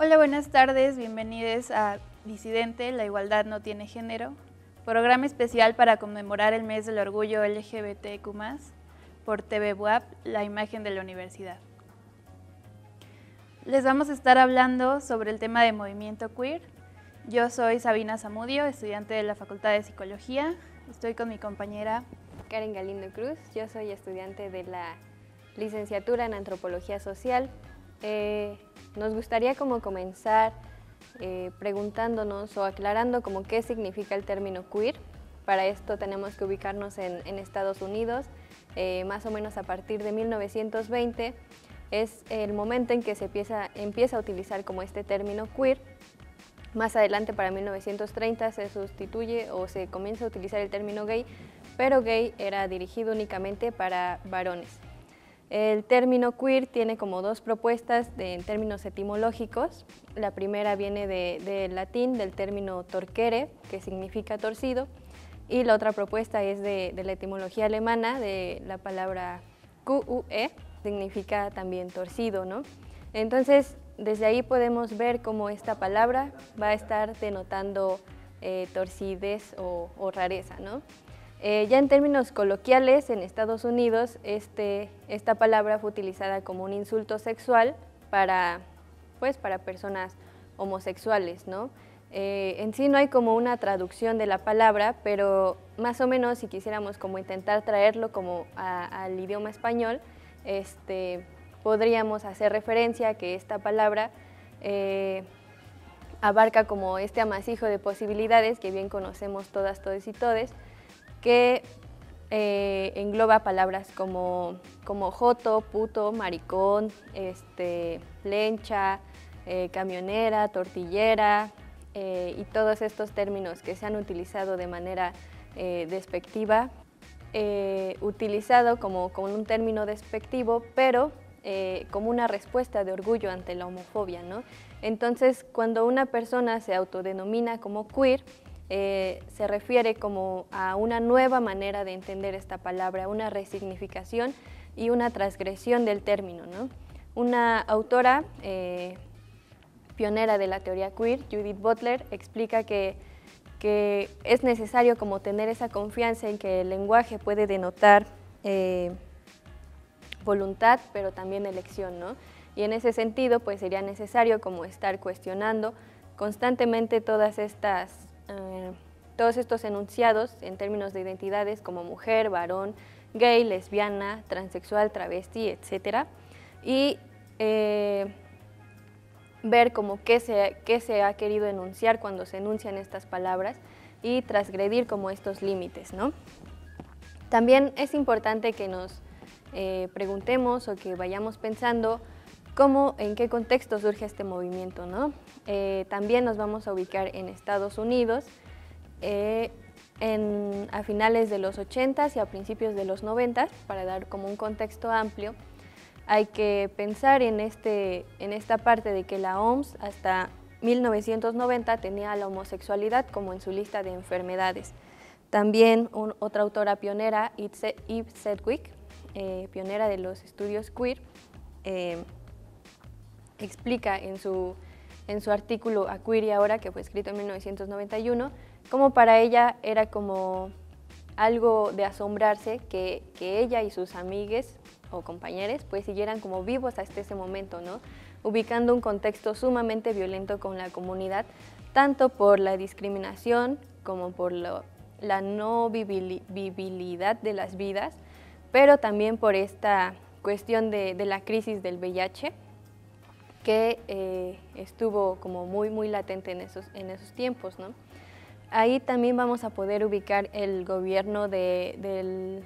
Hola, buenas tardes, bienvenidos a Disidente, la igualdad no tiene género, programa especial para conmemorar el mes del orgullo LGBTQ+, por TV Buap, la imagen de la universidad. Les vamos a estar hablando sobre el tema de movimiento queer. Yo soy Sabina Zamudio, estudiante de la Facultad de Psicología. Estoy con mi compañera Karen Galindo Cruz. Yo soy estudiante de la licenciatura en Antropología Social. Nos gustaría comenzar preguntándonos o aclarando qué significa el término queer. Para esto tenemos que ubicarnos en Estados Unidos, más o menos a partir de 1920. Es el momento en que se empieza a utilizar este término queer. Más adelante, para 1930, se sustituye o se comienza a utilizar el término gay, pero gay era dirigido únicamente para varones. El término queer tiene dos propuestas en términos etimológicos. La primera viene del latín, del término torquere, que significa torcido, y la otra propuesta es de la etimología alemana, de la palabra QUE, significa también torcido, ¿no? Entonces, desde ahí podemos ver cómo esta palabra va a estar denotando torcidez o rareza, ¿no? Ya en términos coloquiales, en Estados Unidos, esta palabra fue utilizada como un insulto sexual para personas homosexuales, ¿no? En sí no hay una traducción de la palabra, pero más o menos si quisiéramos intentar traerlo al idioma español, podríamos hacer referencia a que esta palabra abarca este amasijo de posibilidades que bien conocemos todas, todes y todes, que engloba palabras como joto, puto, maricón, lencha, camionera, tortillera, y todos estos términos que se han utilizado de manera despectiva, utilizado como un término despectivo, pero como una respuesta de orgullo ante la homofobia, ¿no? Entonces, cuando una persona se autodenomina como queer, se refiere a una nueva manera de entender esta palabra, una resignificación y una transgresión del término, ¿no? Una autora pionera de la teoría queer, Judith Butler, explica que es necesario tener esa confianza en que el lenguaje puede denotar voluntad, pero también elección, ¿no? Y en ese sentido, pues sería necesario estar cuestionando constantemente todos estos enunciados en términos de identidades como mujer, varón, gay, lesbiana, transexual, travesti, etc. Y ver qué se ha querido enunciar cuando se enuncian estas palabras y transgredir estos límites, ¿no? También es importante que nos preguntemos o que vayamos pensando en qué contexto surge este movimiento, ¿no? También nos vamos a ubicar en Estados Unidos a finales de los 80s y a principios de los 90s, para dar un contexto amplio. Hay que pensar en esta parte de que la OMS hasta 1990 tenía la homosexualidad en su lista de enfermedades. También otra autora pionera, Eve Sedgwick, pionera de los estudios queer, explica en su artículo A Queer y Ahora, que fue escrito en 1991, cómo para ella era algo de asombrarse que ella y sus amigues o compañeros siguieran vivos hasta ese momento, ¿no? Ubicando un contexto sumamente violento con la comunidad, tanto por la discriminación como por la no vivibilidad de las vidas, pero también por esta cuestión de la crisis del VIH, que estuvo muy, muy latente en esos tiempos, ¿no? Ahí también vamos a poder ubicar el gobierno del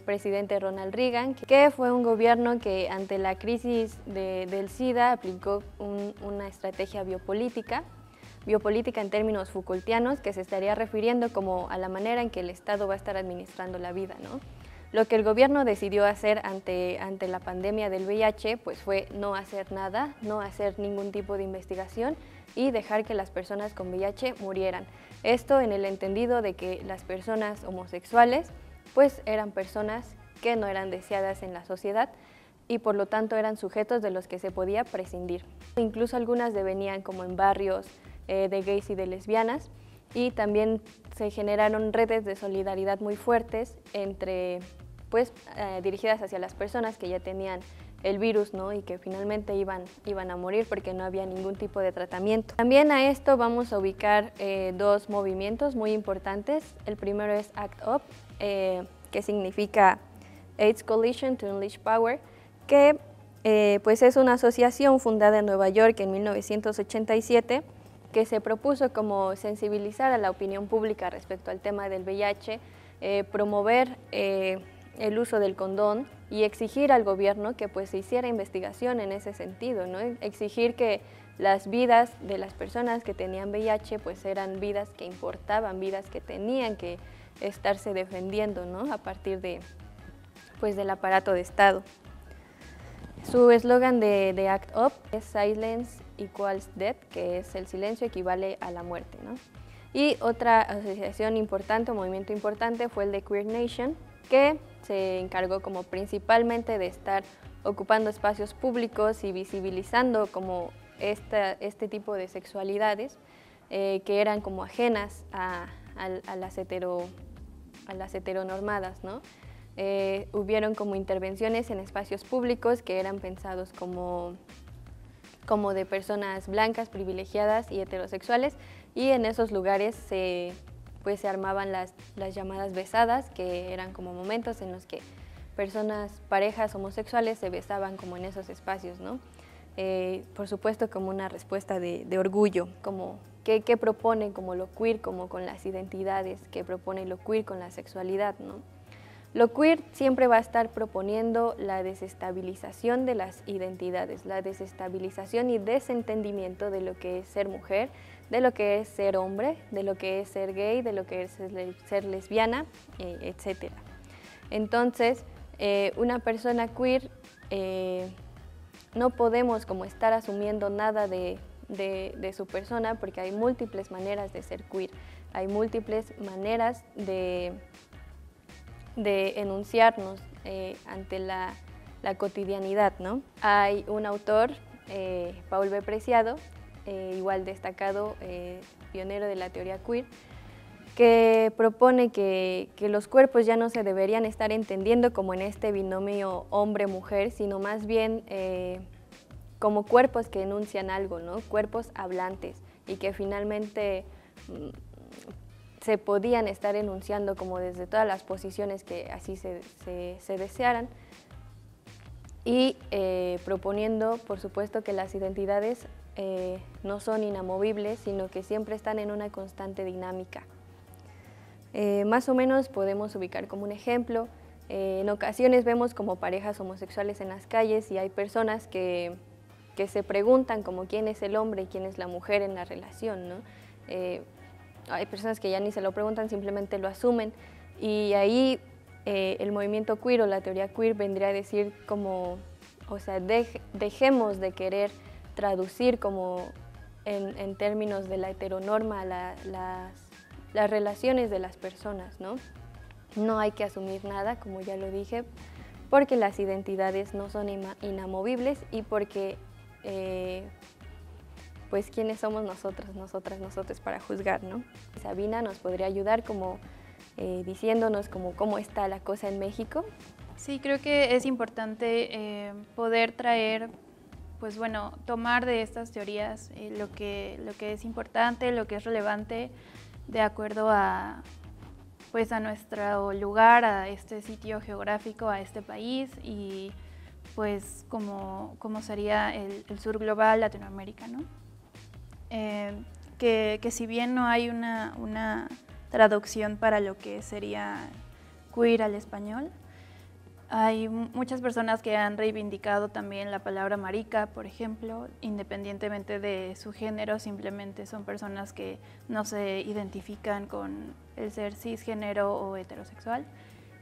presidente Ronald Reagan, que fue un gobierno que ante la crisis del SIDA aplicó una estrategia biopolítica en términos Foucaultianos, que se estaría refiriendo a la manera en que el Estado va a estar administrando la vida, ¿no? Lo que el gobierno decidió hacer ante la pandemia del VIH fue no hacer nada, no hacer ningún tipo de investigación y dejar que las personas con VIH murieran. Esto en el entendido de que las personas homosexuales eran personas que no eran deseadas en la sociedad, y por lo tanto eran sujetos de los que se podía prescindir. Incluso algunas devenían como en barrios de gays y de lesbianas, y también se generaron redes de solidaridad muy fuertes dirigidas hacia las personas que ya tenían el virus, ¿no? Y que finalmente iban a morir porque no había ningún tipo de tratamiento. También a esto vamos a ubicar dos movimientos muy importantes. El primero es ACT UP, que significa AIDS Coalition to Unleash Power, que pues es una asociación fundada en Nueva York en 1987, que se propuso como sensibilizar a la opinión pública respecto al tema del VIH, promover el uso del condón y exigir al gobierno que pues se hiciera investigación en ese sentido, ¿no? Exigir que las vidas de las personas que tenían VIH pues eran vidas que importaban, vidas que tenían que estarse defendiendo, ¿no? A partir del aparato de Estado. Su eslogan de ACT UP es Silence equals death, que es el silencio equivale a la muerte, ¿no? Y otra asociación importante, un movimiento importante, fue el de Queer Nation, que se encargó como principalmente de estar ocupando espacios públicos y visibilizando como este tipo de sexualidades que eran como ajenas a las heteronormadas, ¿no? Hubieron como intervenciones en espacios públicos que eran pensados como de personas blancas, privilegiadas y heterosexuales, y en esos lugares se armaban las llamadas besadas, que eran como momentos en los que parejas homosexuales se besaban como en esos espacios, ¿no? Por supuesto como una respuesta de orgullo, como ¿qué propone como lo queer, como con las identidades, qué propone lo queer con la sexualidad, ¿no? Lo queer siempre va a estar proponiendo la desestabilización de las identidades, la desestabilización y desentendimiento de lo que es ser mujer, de lo que es ser hombre, de lo que es ser gay, de lo que es ser lesbiana, etc. Entonces, una persona queer no podemos como estar asumiendo nada de su persona, porque hay múltiples maneras de ser queer, hay múltiples maneras de enunciarnos ante la cotidianidad, ¿no? Hay un autor, Paul B. Preciado, igual destacado, pionero de la teoría queer, que propone que los cuerpos ya no se deberían estar entendiendo como en este binomio hombre-mujer, sino más bien como cuerpos que enuncian algo, ¿no? Cuerpos hablantes, y que finalmente se podían estar enunciando como desde todas las posiciones que así se desearan, y proponiendo, por supuesto, que las identidades no son inamovibles, sino que siempre están en una constante dinámica. Más o menos podemos ubicar como un ejemplo, en ocasiones vemos como parejas homosexuales en las calles y hay personas que se preguntan como quién es el hombre y quién es la mujer en la relación, ¿no? Hay personas que ya ni se lo preguntan, simplemente lo asumen, y ahí el movimiento queer o la teoría queer vendría a decir como, o sea, dejemos de querer traducir como en términos de la heteronorma las relaciones de las personas, ¿no? No hay que asumir nada, como ya lo dije, porque las identidades no son inamovibles y porque pues quiénes somos nosotros para juzgar, ¿no? Sabina nos podría ayudar como diciéndonos como cómo está la cosa en México. Sí, creo que es importante poder traer, pues bueno, tomar de estas teorías lo que es importante, lo que es relevante de acuerdo a nuestro lugar, a este sitio geográfico, a este país, y pues como sería el sur global, Latinoamérica, ¿no? Que si bien no hay una traducción para lo que sería queer al español, hay muchas personas que han reivindicado también la palabra marica, por ejemplo, independientemente de su género, simplemente son personas que no se identifican con el ser cisgénero o heterosexual,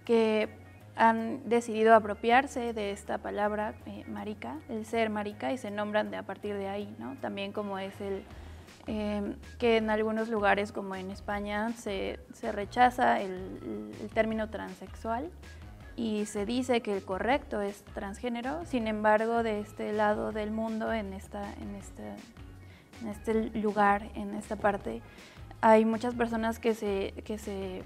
que han decidido apropiarse de esta palabra marica, el ser marica, y se nombran a partir de ahí, ¿no? También como es que en algunos lugares, como en España, se rechaza el término transexual, y se dice que el correcto es transgénero. Sin embargo, de este lado del mundo, en este lugar, en esta parte, hay muchas personas que se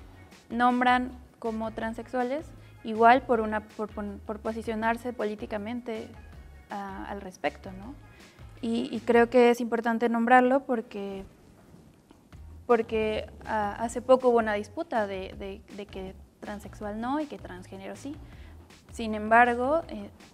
nombran como transexuales, igual por posicionarse políticamente al respecto, ¿no? Y creo que es importante nombrarlo porque hace poco hubo una disputa de que transexual no y que transgénero sí. Sin embargo,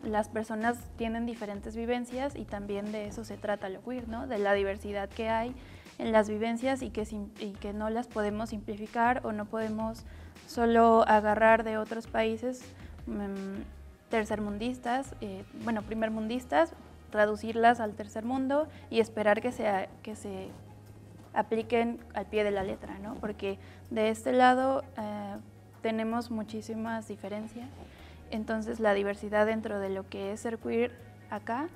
las personas tienen diferentes vivencias y también de eso se trata lo queer, ¿no? De la diversidad que hay en las vivencias y que no las podemos simplificar o no podemos solo agarrar de otros países tercermundistas, primermundistas, traducirlas al tercer mundo y esperar que se apliquen al pie de la letra, ¿no? Porque de este lado tenemos muchísimas diferencias, entonces la diversidad dentro de lo que es ser queer acá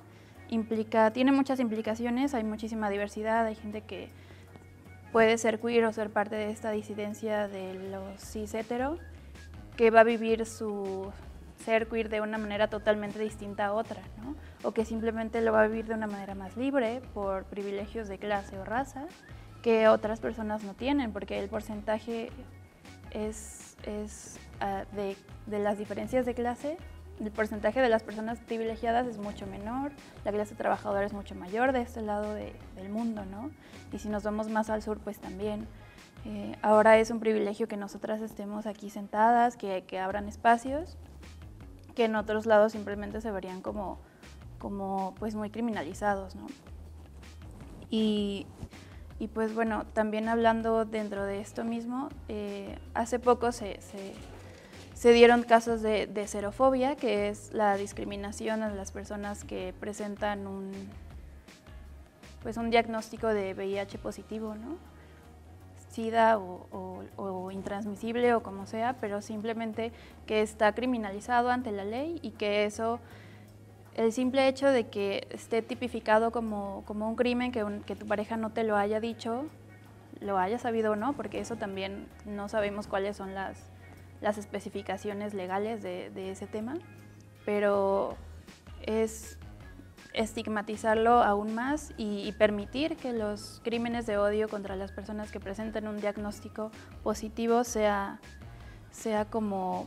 tiene muchas implicaciones, hay muchísima diversidad, hay gente que puede ser queer o ser parte de esta disidencia de los cis hetero, que va a vivir su ser queer de una manera totalmente distinta a otra, ¿no? O que simplemente lo va a vivir de una manera más libre por privilegios de clase o raza que otras personas no tienen, porque el porcentaje de las diferencias de clase, el porcentaje de las personas privilegiadas es mucho menor, la clase trabajadora es mucho mayor de este lado del mundo, ¿no? Y si nos vamos más al sur, pues también. Ahora es un privilegio que nosotras estemos aquí sentadas, que abran espacios, que en otros lados simplemente se verían como pues muy criminalizados, ¿no? Y pues bueno, también hablando dentro de esto mismo, hace poco se dieron casos de xerofobia, que es la discriminación a las personas que presentan un diagnóstico de VIH positivo, ¿no? SIDA o intransmisible o como sea, pero simplemente que está criminalizado ante la ley y que eso, el simple hecho de que esté tipificado como un crimen, que tu pareja no te lo haya dicho, lo haya sabido o no, porque eso también no sabemos cuáles son las especificaciones legales de ese tema, pero es estigmatizarlo aún más y permitir que los crímenes de odio contra las personas que presentan un diagnóstico positivo sea como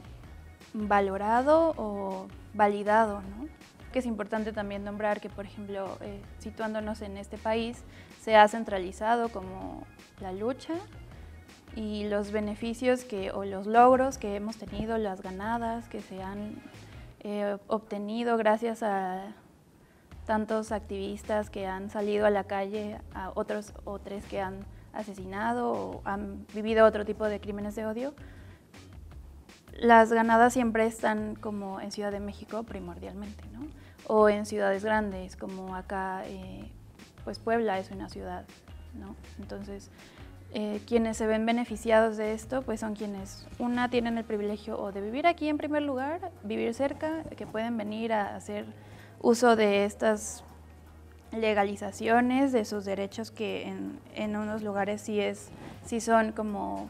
valorado o validado, ¿no? Que es importante también nombrar que, por ejemplo, situándonos en este país, se ha centralizado como la lucha y los beneficios o los logros que hemos tenido, las ganadas que se han obtenido gracias a tantos activistas que han salido a la calle, a otros o tres que han asesinado o han vivido otro tipo de crímenes de odio. Las ganadas siempre están como en Ciudad de México primordialmente, ¿no? O en ciudades grandes, como acá, pues Puebla es una ciudad, ¿no? Entonces, quienes se ven beneficiados de esto, pues son quienes, tienen el privilegio o de vivir aquí en primer lugar, vivir cerca, que pueden venir a hacer uso de estas legalizaciones, de sus derechos que en unos lugares sí son como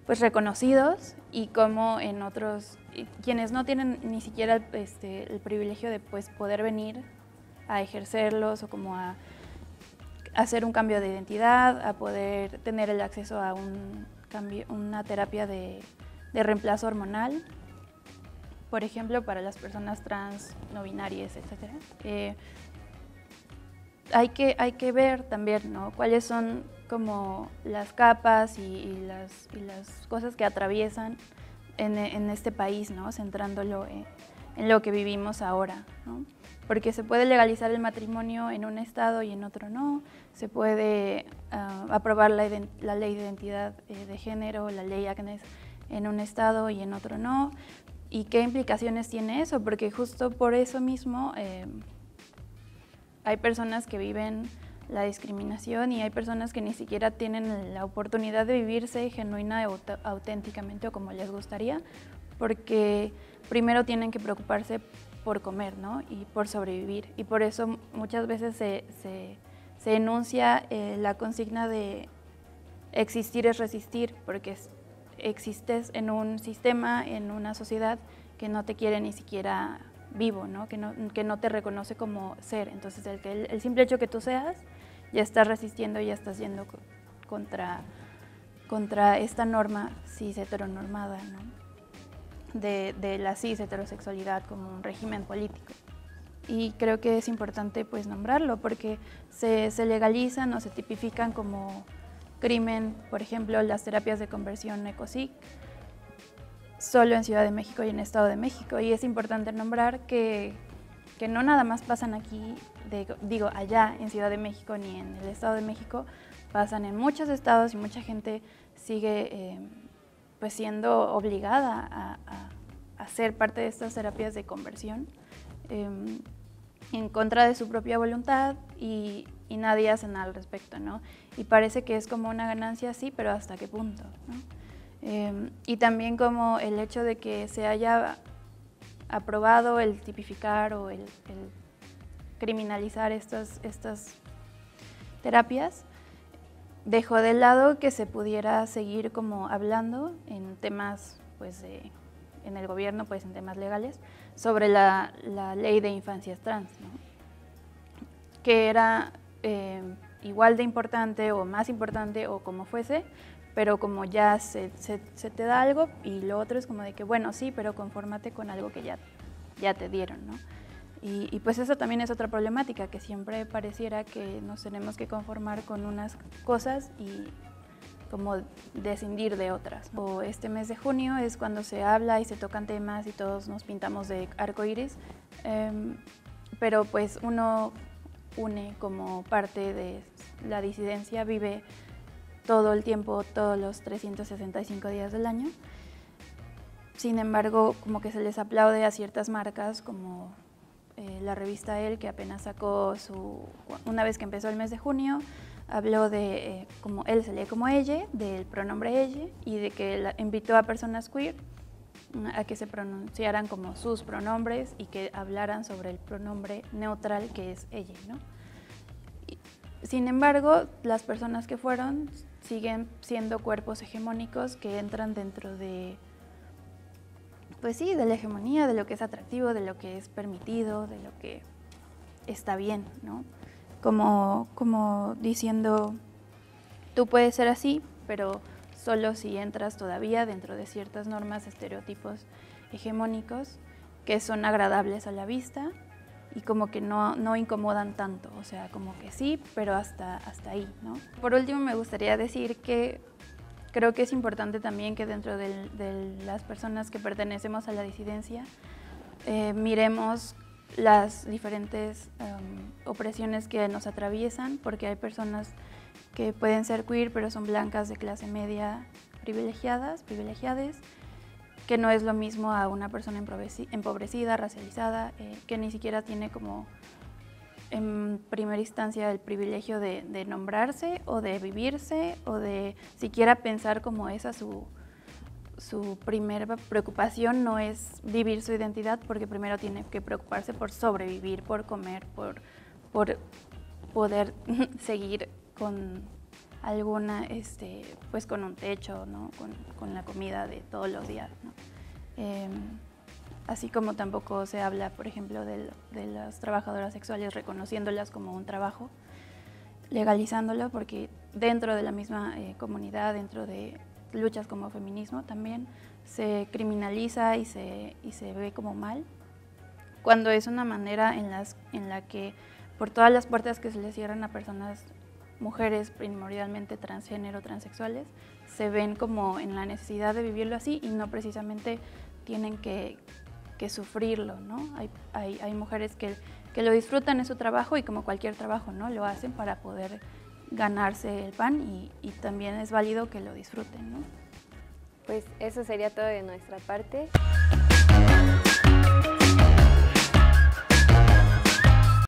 pues reconocidos, y como en otros, quienes no tienen ni siquiera el privilegio de pues poder venir a ejercerlos o como a hacer un cambio de identidad, a poder tener el acceso a una terapia de reemplazo hormonal, por ejemplo, para las personas trans, no binarias, etc. Hay que ver también, ¿no?, cuáles son como las capas y las cosas que atraviesan en este país, ¿no?, centrándolo en lo que vivimos ahora, ¿no? Porque se puede legalizar el matrimonio en un estado y en otro no, se puede aprobar la ley de identidad de género, la ley ACNES, en un estado y en otro no. ¿Y qué implicaciones tiene eso? Porque justo por eso mismo hay personas que viven la discriminación y hay personas que ni siquiera tienen la oportunidad de vivirse genuina o auténticamente o como les gustaría, porque primero tienen que preocuparse por comer, ¿no?, y por sobrevivir. Y por eso muchas veces se enuncia la consigna de existir es resistir, porque existes en un sistema, en una sociedad que no te quiere ni siquiera vivo, ¿no? Que no te reconoce como ser. Entonces el simple hecho que tú seas, ya estás resistiendo, ya estás yendo contra esta norma cis heteronormada, ¿no? de la cis heterosexualidad como un régimen político. Y creo que es importante pues nombrarlo porque se legalizan o se tipifican como crimen, por ejemplo, las terapias de conversión ECOSIG, solo en Ciudad de México y en Estado de México. Y es importante nombrar que no nada más pasan aquí, allá en Ciudad de México ni en el Estado de México, pasan en muchos estados y mucha gente sigue pues siendo obligada a ser parte de estas terapias de conversión en contra de su propia voluntad y nadie hace nada al respecto, ¿no? Y parece que es como una ganancia, sí, pero ¿hasta qué punto, ¿no? Y también como el hecho de que se haya aprobado el tipificar o el criminalizar estas terapias, dejó de lado que se pudiera seguir como hablando en temas, pues, en el gobierno, pues, en temas legales, sobre la ley de infancias trans, ¿no? Que era igual de importante o más importante o como fuese, pero como ya se te da algo y lo otro es como de que, bueno, sí, pero confórmate con algo que ya te dieron, ¿no? Y pues eso también es otra problemática, que siempre pareciera que nos tenemos que conformar con unas cosas y como descindir de otras. O este mes de junio es cuando se habla y se tocan temas y todos nos pintamos de arcoíris, pero pues uno une como parte de la disidencia, vive todo el tiempo, todos los 365 días del año. Sin embargo, como que se les aplaude a ciertas marcas como la revista Elle, que apenas sacó una vez que empezó el mes de junio, habló de como él se lee como ella, del pronombre ella, y de que invitó a personas queer a que se pronunciaran como sus pronombres y que hablaran sobre el pronombre neutral que es ella, ¿no? Sin embargo, las personas que fueron siguen siendo cuerpos hegemónicos que entran dentro de, pues sí, de la hegemonía, de lo que es atractivo, de lo que es permitido, de lo que está bien, ¿no? Como diciendo, tú puedes ser así, pero solo si entras todavía dentro de ciertas normas, estereotipos hegemónicos que son agradables a la vista y como que no incomodan tanto, o sea, como que sí, pero hasta ahí, ¿no? Por último, me gustaría decir que creo que es importante también que dentro de las personas que pertenecemos a la disidencia miremos las diferentes opresiones que nos atraviesan, porque hay personas que pueden ser queer, pero son blancas de clase media privilegiadas, que no es lo mismo a una persona empobrecida, racializada, que ni siquiera tiene como en primera instancia el privilegio de nombrarse o de vivirse o de siquiera pensar como esa su primera preocupación no es vivir su identidad, porque primero tiene que preocuparse por sobrevivir, por comer, por poder seguir con alguna, pues con un techo, ¿no? Con la comida de todos los días, ¿no? Así como tampoco se habla, por ejemplo, de las trabajadoras sexuales reconociéndolas como un trabajo, legalizándolo, porque dentro de la misma comunidad, dentro de luchas como feminismo también se criminaliza y se ve como mal, cuando es una manera en la que por todas las puertas que se le cierran a personas, mujeres primordialmente transgénero, transexuales, se ven como en la necesidad de vivirlo así y no precisamente tienen que sufrirlo, ¿no? Hay mujeres que lo disfrutan en su trabajo y como cualquier trabajo, ¿no? Lo hacen para poder ganarse el pan y también es válido que lo disfruten, ¿no? Pues eso sería todo de nuestra parte.